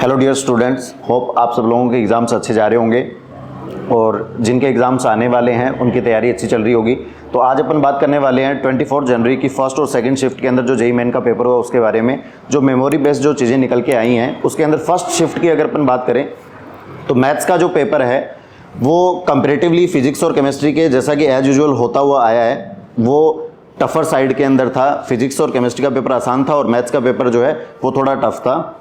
Hello dear students, hope आप सब लोगों के एग्ज़ाम्स अच्छे जा रहे होंगे और जिनके एग्ज़ाम्स आने वाले हैं उनकी तैयारी अच्छी चल रही होगी। तो आज अपन बात करने वाले हैं 24 जनवरी की फर्स्ट और सेकंड शिफ्ट के अंदर जो जेईई मेन का पेपर हुआ उसके बारे में। जो मेमोरी बेस्ड जो चीज़ें निकल के आई हैं उसके अंदर फर्स्ट शिफ्ट की अगर अपन बात करें तो मैथ्स का जो पेपर है वो कंपेरेटिवली फिजिक्स और केमिस्ट्री के जैसा कि एज यूजुअल होता हुआ आया है, वो टफर साइड के अंदर था। फिजिक्स और केमिस्ट्री का पेपर आसान था और मैथ्स का पेपर जो है वो थोड़ा टफ था।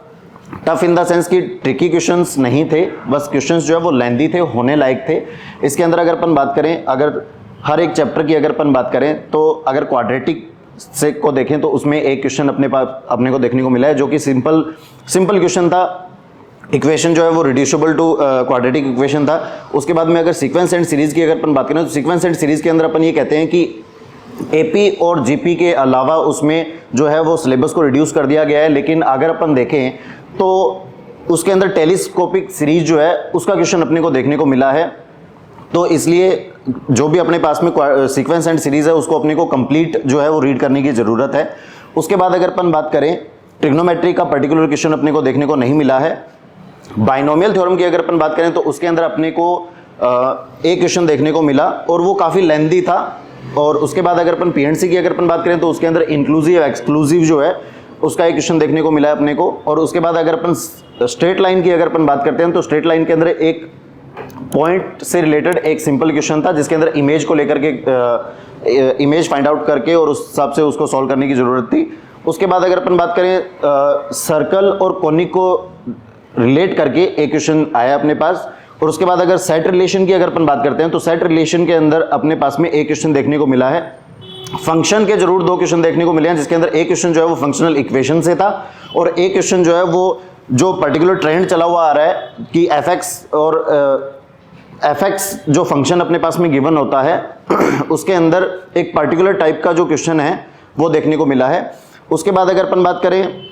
टफ इन द सेंस कि ट्रिकी क्वेश्चंस नहीं थे, बस क्वेश्चंस जो है वो लेंदी थे, होने लायक थे। इसके अंदर अगर अपन बात करें, अगर हर एक चैप्टर की अगर अपन बात करें तो अगर क्वाड्रेटिक से को देखें तो उसमें एक क्वेश्चन अपने को देखने को मिला है जो कि सिंपल क्वेश्चन था। इक्वेशन जो है वो रिड्यूसिबल टू क्वाड्रेटिक इक्वेशन था। उसके बाद में अगर सीक्वेंस एंड सीरीज की अगर अपन बात करें तो सीक्वेंस एंड सीरीज के अंदर अपन ये कहते हैं कि एपी और जीपी के अलावा उसमें जो है वो सिलेबस को रिड्यूस कर दिया गया है। लेकिन अगर अपन देखें तो उसके अंदर टेलीस्कोपिक सीरीज जो है उसका क्वेश्चन अपने को देखने को मिला है। तो इसलिए जो भी अपने पास में सीक्वेंस एंड सीरीज है उसको अपने को कंप्लीट जो है वो रीड करने की ज़रूरत है। उसके बाद अगर अपन बात करें ट्रिग्नोमेट्री का पर्टिकुलर क्वेश्चन अपने को देखने को नहीं मिला है। बाइनोमियल थ्योरम की अगर अपन बात करें तो उसके अंदर अपने को एक क्वेश्चन देखने को मिला और वो काफ़ी लेंदी था। और उसके बाद अगर अपन पीएनसी की अगर अपन बात करें तो उसके अंदर इंक्लूसिव एक्सक्लूसिव जो है उसका एक क्वेश्चन देखने को मिला है अपने को। और उसके बाद अगर अपन स्ट्रेट लाइन की अगर अपन बात करते हैं तो स्ट्रेट लाइन के अंदर एक पॉइंट से रिलेटेड एक सिंपल क्वेश्चन था जिसके अंदर इमेज को लेकर के इमेज फाइंड आउट करके और उस हिसाब से उसको सॉल्व करने की ज़रूरत थी। उसके बाद अगर अपन बात करें सर्कल और कोनिक को रिलेट करके एक क्वेश्चन आया अपने पास। और उसके बाद अगर सेट रिलेशन की अगर अपन बात करते हैं तो सेट रिलेशन के अंदर अपने पास में एक क्वेश्चन देखने को मिला है। फंक्शन के जरूर दो क्वेश्चन देखने को मिले हैं जिसके अंदर एक क्वेश्चन जो है वो फंक्शनल इक्वेशन से था और एक क्वेश्चन जो है वो जो पर्टिकुलर ट्रेंड चला हुआ आ रहा है कि एफ एक्स जो फंक्शन अपने पास में गिवन होता है उसके अंदर एक पर्टिकुलर टाइप का जो क्वेश्चन है वो देखने को मिला है। उसके बाद अगर अपन बात करें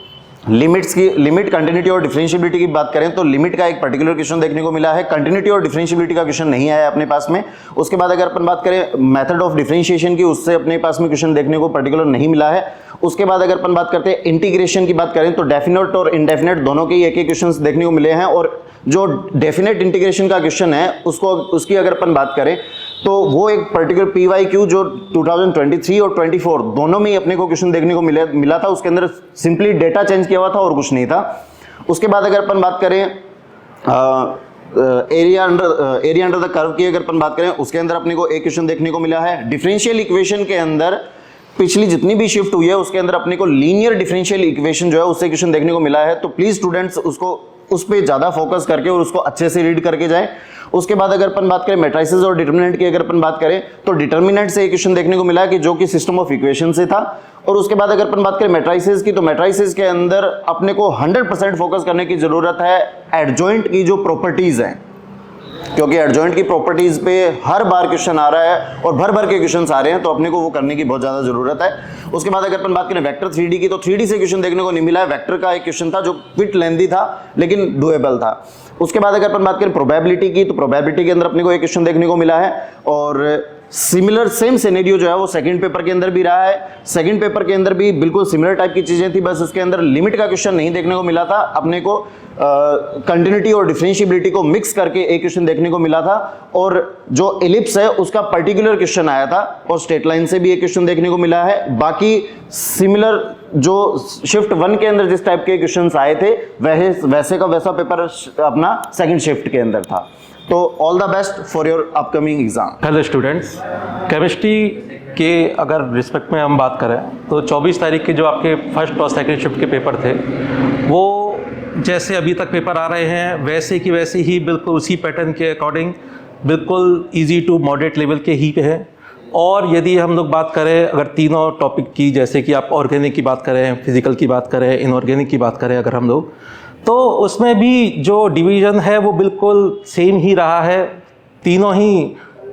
लिमिट्स की, लिमिट कंटिन्यूटी और डिफरेंशियबिलिटी की बात करें तो लिमिट का एक पर्टिकुलर क्वेश्चन देखने को मिला है। कंटिन्यूटी और डिफरेंशियबिलिटी का क्वेश्चन नहीं आया अपने पास में। उसके बाद अगर अपन बात करें मेथड ऑफ डिफरेंशिएशन की, उससे अपने पास में क्वेश्चन देखने को पर्टिकुलर नहीं मिला है। उसके बाद अगर अपन बात करते हैं इंटीग्रेशन की बात करें तो डेफिनेट और इनडेफिनेट दोनों के एक एक क्वेश्चन देखने को मिले हैं। और जो डेफिनेट इंटीग्रेशन का क्वेश्चन है उसकी अगर अपन बात करें तो वो एक पर्टिकुलर PYQ जो 2023 और 24 दोनों में ही अपने को क्वेश्चन देखने को मिला था। उसके अंदर सिंपली डेटा चेंज किया हुआ था और कुछ नहीं था। उसके बाद अगर अपन बात करें एरिया अंडर द कर्व की अगर अपन बात करें उसके अंदर अपने को एक क्वेश्चन देखने को मिला है। डिफरेंशियल इक्वेशन के अंदर पिछली जितनी भी शिफ्ट हुई है उसके अंदर अपने को लीनियर डिफरेंशियल इक्वेशन जो है उससे क्वेश्चन देखने को मिला है। तो प्लीज स्टूडेंट्स उस पर ज़्यादा फोकस करके और उसको अच्छे से रीड करके जाएं। उसके बाद अगर अपन बात करें मैट्रिसेस और डिटर्मिनेंट की अगर अपन बात करें तो डिटर्मिनेंट से एक क्वेश्चन देखने को मिला है कि जो कि सिस्टम ऑफ इक्वेशन से था। और उसके बाद अगर अपन बात करें मैट्रिसेस की तो मैट्रिसेस के अंदर अपने को 100% फोकस करने की जरूरत है एडजॉइंट की जो प्रॉपर्टीज हैं, क्योंकि एडजॉइंट की प्रॉपर्टीज पे हर बार क्वेश्चन आ रहा है और भर के क्वेश्चंस आ रहे हैं तो अपने को वो करने की बहुत ज्यादा जरूरत है। उसके बाद अगर अपन बात करें वेक्टर 3D की तो 3D से क्वेश्चन देखने को नहीं मिला है। वेक्टर का एक क्वेश्चन था जो क्विट लेंदी था लेकिन डुएबल था। उसके बाद अगर अपन बात करें प्रोबेबिलिटी की तो प्रोबेबिलिटी के अंदर अपने को एक क्वेश्चन देखने को मिला है। और सिमिलर सेम सिनेरियो जो है वो सेकंड पेपर के अंदर भी रहा है। सेकंड पेपर के अंदर भी बिल्कुल सिमिलर टाइप की चीजें थी, बस उसके अंदर लिमिट का क्वेश्चन नहीं देखने को मिला था। अपने को कंटिन्यूटी और डिफरेंशियबिलिटी को मिक्स करके एक क्वेश्चन देखने को मिला था और जो एलिप्स है उसका पर्टिकुलर क्वेश्चन आया था और स्ट्रेट लाइन से भी एक क्वेश्चन देखने को मिला है। बाकी सिमिलर जो शिफ्ट 1 के अंदर जिस टाइप के क्वेश्चंस आए थे वैसे का वैसा पेपर अपना सेकंड शिफ्ट के अंदर था। तो all the best for your upcoming exam. Hello students, chemistry के अगर रिस्पेक्ट में हम बात करें तो 24 तारीख के जो आपके फर्स्ट और सेकंड शिफ्ट के पेपर थे वो जैसे अभी तक पेपर आ रहे हैं वैसे की वैसे ही बिल्कुल उसी पैटर्न के अकॉर्डिंग बिल्कुल इजी टू मॉडरेट लेवल के ही पे है। और यदि हम लोग बात करें अगर तीनों टॉपिक की, जैसे कि आप ऑर्गेनिक की बात करें, फिजिकल की बात करें, इनऑर्गेनिक की बात करें अगर हम लोग, तो उसमें भी जो डिवीज़न है वो बिल्कुल सेम ही रहा है। तीनों ही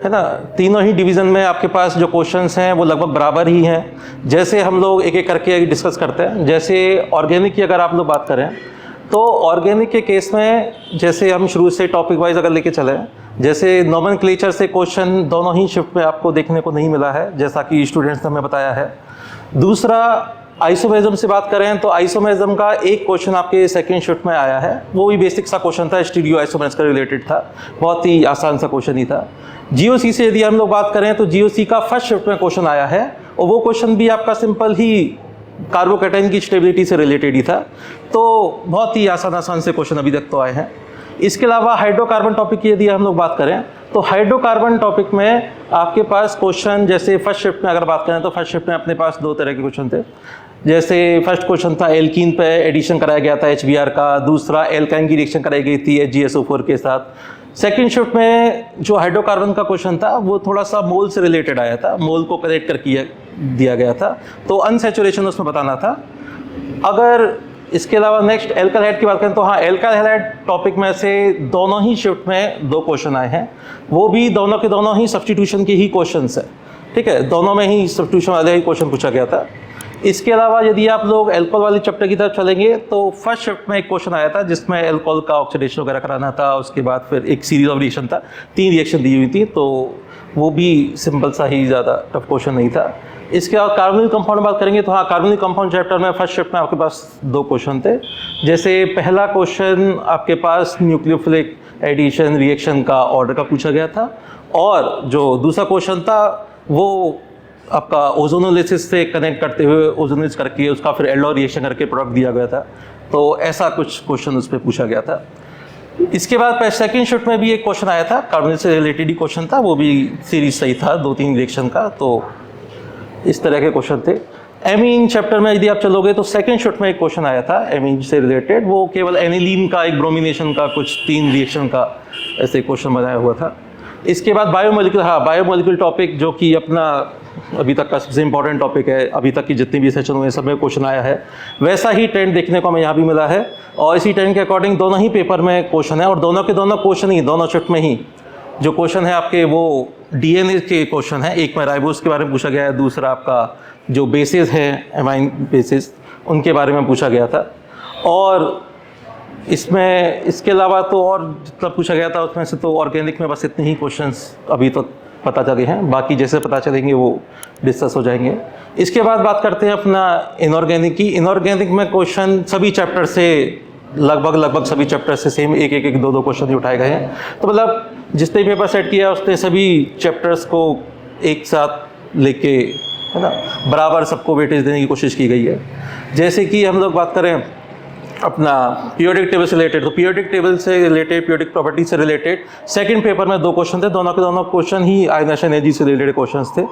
है ना, तीनों ही डिवीज़न में आपके पास जो क्वेश्चंस हैं वो लगभग बराबर ही हैं। जैसे हम लोग एक एक करके डिस्कस करते हैं। जैसे ऑर्गेनिक की अगर आप लोग बात करें तो ऑर्गेनिक के केस में जैसे हम शुरू से टॉपिक वाइज अगर लेके चलें, जैसे नोमेनक्लेचर से क्वेश्चन दोनों ही शिफ्ट में आपको देखने को नहीं मिला है जैसा कि स्टूडेंट्स ने हमें बताया है। दूसरा आइसोमेरिज्म से बात करें तो आइसोमेरिज्म का एक क्वेश्चन आपके सेकंड शिफ्ट में आया है, वो भी बेसिक सा क्वेश्चन था, स्टीरियो आइसोमेरिज्म का रिलेटेड था, बहुत ही आसान सा क्वेश्चन ही था। जीओसी से यदि हम लोग बात करें तो जीओसी का फर्स्ट शिफ्ट में क्वेश्चन आया है और वो क्वेश्चन भी आपका सिंपल ही कार्बोकैटायन की स्टेबिलिटी से रिलेटेड ही था। तो बहुत ही आसान से क्वेश्चन अभी तक तो आए हैं। इसके अलावा हाइड्रोकार्बन टॉपिक की यदि हम लोग बात करें तो हाइड्रोकार्बन टॉपिक में आपके पास क्वेश्चन, जैसे फर्स्ट शिफ्ट में अगर बात करें तो फर्स्ट शिफ्ट में अपने पास 2 तरह के क्वेश्चन थे। जैसे फर्स्ट क्वेश्चन था एल्कीन पे एडिशन कराया गया था HBr का, दूसरा एल्काइन की रिएक्शन कराई गई थी HgSO4 के साथ। सेकेंड शिफ्ट में जो हाइड्रोकार्बन का क्वेश्चन था वो थोड़ा सा मोल से रिलेटेड आया था, मोल को कनेक्ट कर दिया गया था, तो अनसैचुरेशन उसमें बताना था। अगर इसके अलावा नेक्स्ट एल्काइल हैलाइड की बात करें तो हाँ, एल्काइल हैलाइड टॉपिक में से दोनों ही शिफ्ट में 2 क्वेश्चन आए हैं, वो भी दोनों के दोनों ही सब्स्टिट्यूशन के ही क्वेश्चंस है, ठीक है, दोनों में ही सब्स्टिट्यूशन वाले ही क्वेश्चन पूछा गया था। इसके अलावा यदि आप लोग एल्कोहल वाले चैप्टर की तरफ चलेंगे तो फर्स्ट शिफ्ट में एक क्वेश्चन आया था जिसमें एल्कोहल का ऑक्सीडेशन वगैरह कराना था, उसके बाद फिर एक सीरीज ऑफ रिएक्शन था, 3 रिएक्शन दी हुई थी, तो वो भी सिंपल सा ही, ज़्यादा टफ क्वेश्चन नहीं था। इसके बाद कार्बोनिल कंपाउंड बात करेंगे तो हाँ, कार्बोनिल कंपाउंड चैप्टर में फर्स्ट शिफ्ट में आपके पास 2 क्वेश्चन थे। जैसे पहला क्वेश्चन आपके पास न्यूक्लियोफिलिक एडिशन रिएक्शन का ऑर्डर का पूछा गया था, और जो दूसरा क्वेश्चन था वो आपका ओजोनोलिसिस से कनेक्ट करते हुए ओजोनोलिसिस करके उसका फिर एल्डोल रिएक्शन करके प्रोडक्ट दिया गया था, तो ऐसा कुछ क्वेश्चन उस पर पूछा गया था। इसके बाद सेकंड शिफ्ट में भी एक क्वेश्चन आया था, कार्बोनिल से रिलेटेड ही क्वेश्चन था, वो भी सीरीज सही था, 2-3 रिएक्शन का, तो इस तरह के क्वेश्चन थे। एमीन चैप्टर में यदि आप चलोगे तो सेकंड शिफ्ट में एक क्वेश्चन आया था एमीन से रिलेटेड, वो केवल एनिलीन का एक ब्रोमिनेशन का कुछ 3 रिएक्शन का ऐसे क्वेश्चन बनाया हुआ था। इसके बाद बायोमोलिक्यूल, हाँ, बायोमोलिक्यूल टॉपिक जो कि अपना अभी तक का सबसे इंपॉर्टेंट टॉपिक है, अभी तक की जितनी भी सेशन हुए सब में क्वेश्चन आया है, वैसा ही ट्रेंड देखने को हमें यहाँ भी मिला है, और इसी ट्रेंड के अकॉर्डिंग दोनों ही पेपर में क्वेश्चन है, और दोनों के दोनों क्वेश्चन ही दोनों शिफ्ट में ही जो क्वेश्चन है आपके वो DNA के क्वेश्चन है। एक में राइबोस के बारे में पूछा गया है, दूसरा आपका जो बेसिस है एमाइन बेसिस उनके बारे में पूछा गया था, और इसमें इसके अलावा तो और जितना पूछा गया था उसमें से तो ऑर्गेनिक में बस इतने ही क्वेश्चंस अभी तो पता चले हैं, बाकी जैसे पता चलेंगे वो डिस्कस हो जाएंगे। इसके बाद बात करते हैं अपना इनऑर्गेनिक की। इनऑर्गेनिक में क्वेश्चन सभी चैप्टर से लगभग सभी चैप्टर से सेम एक 2 क्वेश्चन ही उठाए गए हैं, तो मतलब जिसने पेपर सेट किया उसने सभी चैप्टर्स को एक साथ लेके, है ना, बराबर सबको वेटेज देने की कोशिश की गई है। जैसे कि हम लोग बात करें अपना पीरियोडिक टेबल से रिलेटेड, तो पीरियोडिक टेबल से रिलेटेड, पीरियोडिक प्रॉपर्टी से रिलेटेड सेकंड पेपर में 2 क्वेश्चन थे, दोनों के दोनों क्वेश्चन ही आयनेशन एनर्जी से रिलेटेड क्वेश्चंस थे।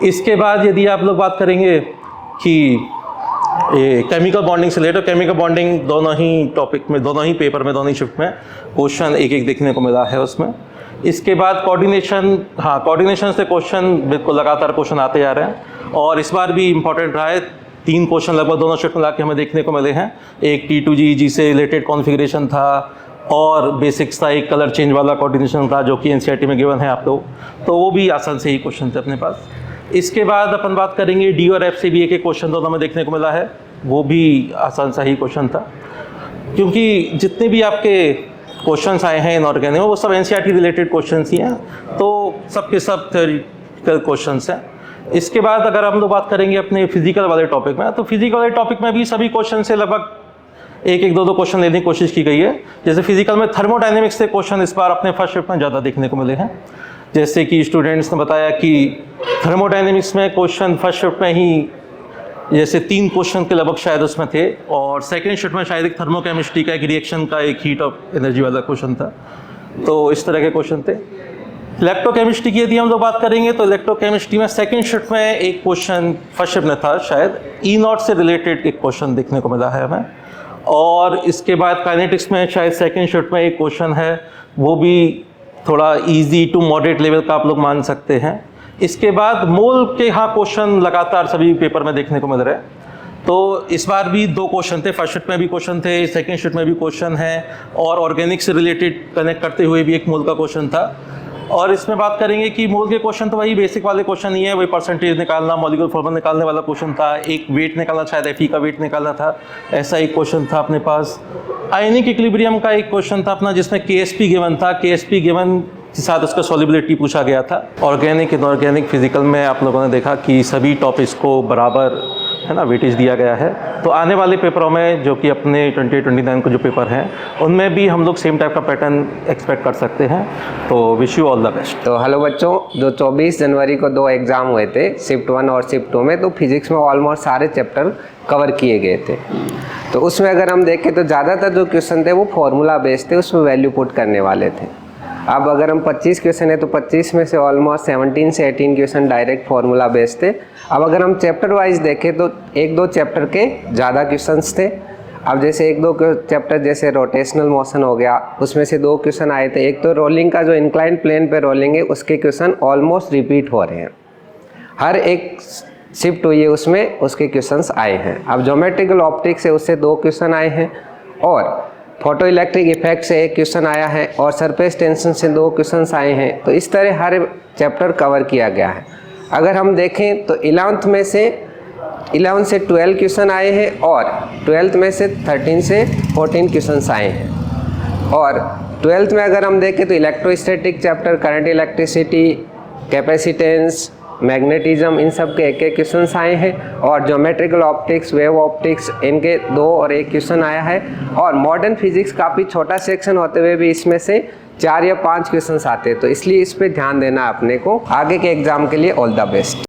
इसके बाद यदि आप लोग बात करेंगे कि ये केमिकल बॉन्डिंग से रिलेटेड, केमिकल बॉन्डिंग दोनों ही टॉपिक में, दोनों ही पेपर में, दोनों ही शिफ्ट में क्वेश्चन एक देखने को मिला है उसमें। इसके बाद कोऑर्डिनेशन, हाँ, कोऑर्डिनेशन से क्वेश्चन बिल्कुल लगातार क्वेश्चन आते जा रहे हैं, और इस बार भी इंपॉर्टेंट रहा है, 3 क्वेश्चन लगभग दोनों शिफ्ट में ला के हमें देखने को मिले हैं। एक T2G से रिलेटेड कॉन्फ़िगरेशन था, और बेसिक्स था, एक कलर चेंज वाला कोऑर्डिनेशन था जो कि NCERT में गिवन है आप लोग, तो वो भी आसान से ही क्वेश्चन थे अपने पास। इसके बाद अपन बात करेंगे D और F से भी एक क्वेश्चन दोनों में देखने को मिला है, वो भी आसान सा ही क्वेश्चन था, क्योंकि जितने भी आपके क्वेश्चंस आए हैं इनऑर्गेनिक वो सब NCERT रिलेटेड क्वेश्चंस ही हैं, तो सबके सब थ्योरेटिकल क्वेश्चंस हैं। इसके बाद अगर हम लोग बात करेंगे अपने फिजिकल वाले टॉपिक में, तो फिजिकल वाले टॉपिक में भी सभी क्वेश्चन से लगभग एक 2 क्वेश्चन लेने की कोशिश की गई है। जैसे फिजिकल में थर्मोडायनेमिक्स से क्वेश्चन इस बार अपने फर्स्ट शिफ्ट में ज़्यादा देखने को मिले हैं। जैसे कि स्टूडेंट्स ने बताया कि थर्मोडायनेमिक्स में क्वेश्चन फर्स्ट शिफ्ट में ही जैसे 3 क्वेश्चन के लगभग शायद उसमें थे, और सेकेंड शिफ्ट में शायद एक थर्मोकेमिस्ट्री का एक रिएक्शन का एक हीट ऑफ एनर्जी वाला क्वेश्चन था, तो इस तरह के क्वेश्चन थे। इलेक्ट्रोकेमिस्ट्री की यदि हम लोग बात करेंगे तो इलेक्ट्रोकेमिस्ट्री में सेकंड शिफ्ट में एक क्वेश्चन फर्स्ट शिफ्ट में था, शायद E0 से रिलेटेड एक क्वेश्चन देखने को मिला है हमें, और इसके बाद काइनेटिक्स में शायद सेकंड शिफ्ट में एक क्वेश्चन है, वो भी थोड़ा इजी टू मॉडरेट लेवल का आप लोग मान सकते हैं। इसके बाद मोल के हाँ क्वेश्चन लगातार सभी पेपर में देखने को मिल रहे हैं, तो इस बार भी 2 क्वेश्चन थे, फर्स्ट शिफ्ट में भी क्वेश्चन थे, सेकंड शिफ्ट में भी क्वेश्चन है, और ऑर्गेनिक से रिलेटेड कनेक्ट करते हुए भी एक मोल का क्वेश्चन था। और इसमें बात करेंगे कि मोल के क्वेश्चन तो वही बेसिक वाले क्वेश्चन ही है, वही परसेंटेज निकालना, मॉलिक्यूलर फॉर्मूला निकालने वाला क्वेश्चन था, एक वेट निकालना, शायद Fe का वेट निकालना था, ऐसा एक क्वेश्चन था अपने पास। आयनिक इक्विलिब्रियम का एक क्वेश्चन था अपना जिसमें KSP गिवन था, KSP गिवन के साथ उसका सॉल्युबिलिटी पूछा गया था। ऑर्गेनिक, इनऑर्गेनिक, फिजिकल में आप लोगों ने देखा कि सभी टॉपिक्स को बराबर है ना, वेटेज दिया गया है। तो आने वाले पेपरों में जो कि अपने 2029 को जो पेपर हैं उनमें भी हम लोग सेम टाइप का पैटर्न एक्सपेक्ट कर सकते हैं। तो wish you all the best. तो हेलो बच्चों, जो 24 जनवरी को 2 एग्ज़ाम हुए थे शिफ्ट 1 और शिफ्ट 2 में, तो फिजिक्स में ऑलमोस्ट सारे चैप्टर कवर किए गए थे। तो उसमें अगर हम देखें तो ज़्यादातर जो क्वेश्चन थे वो फॉर्मूला बेस्ड थे, उसमें वैल्यू पुट करने वाले थे। अब अगर हम 25 क्वेश्चन है तो 25 में से ऑलमोस्ट 17 से 18 क्वेश्चन डायरेक्ट फॉर्मूला बेस्ड थे। अब अगर हम चैप्टर वाइज देखें तो 1-2 चैप्टर के ज़्यादा क्वेश्चंस थे। अब जैसे 1-2 चैप्टर जैसे रोटेशनल मोशन हो गया, उसमें से 2 क्वेश्चन आए थे। एक तो रोलिंग का जो इंक्लाइंड प्लेन पे रोलिंग है उसके क्वेश्चन ऑलमोस्ट रिपीट हो रहे हैं, हर एक शिफ्ट हुई है उसमें उसके क्वेश्चंस आए हैं। अब ज्योमेट्रिकल ऑप्टिक्स से उससे 2 क्वेश्चन आए हैं, और फोटो इलेक्ट्रिक इफेक्ट से 1 क्वेश्चन आया है, और सरफेस टेंशन से 2 क्वेश्चंस आए हैं। तो इस तरह हर चैप्टर कवर किया गया है। अगर हम देखें तो 11th में से 11 से 12 क्वेश्चन आए हैं, और 12th में से 13 से 14 क्वेश्चंस आए हैं। और 12th में अगर हम देखें तो electrostatic chapter, current, electricity, capacitance, magnetism, इन सब के 1-1 क्वेश्चंस आए हैं। और ज्योमेट्रिकल ऑप्टिक्स, वेव ऑप्टिक्स, इनके 2 और 1 क्वेश्चन आया है। और मॉडर्न फिजिक्स काफ़ी छोटा सेक्शन होते हुए भी इसमें से 4 या 5 क्वेश्चंस आते हैं। तो इसलिए इस पे ध्यान देना अपने को। आगे के एग्ज़ाम के लिए ऑल द बेस्ट।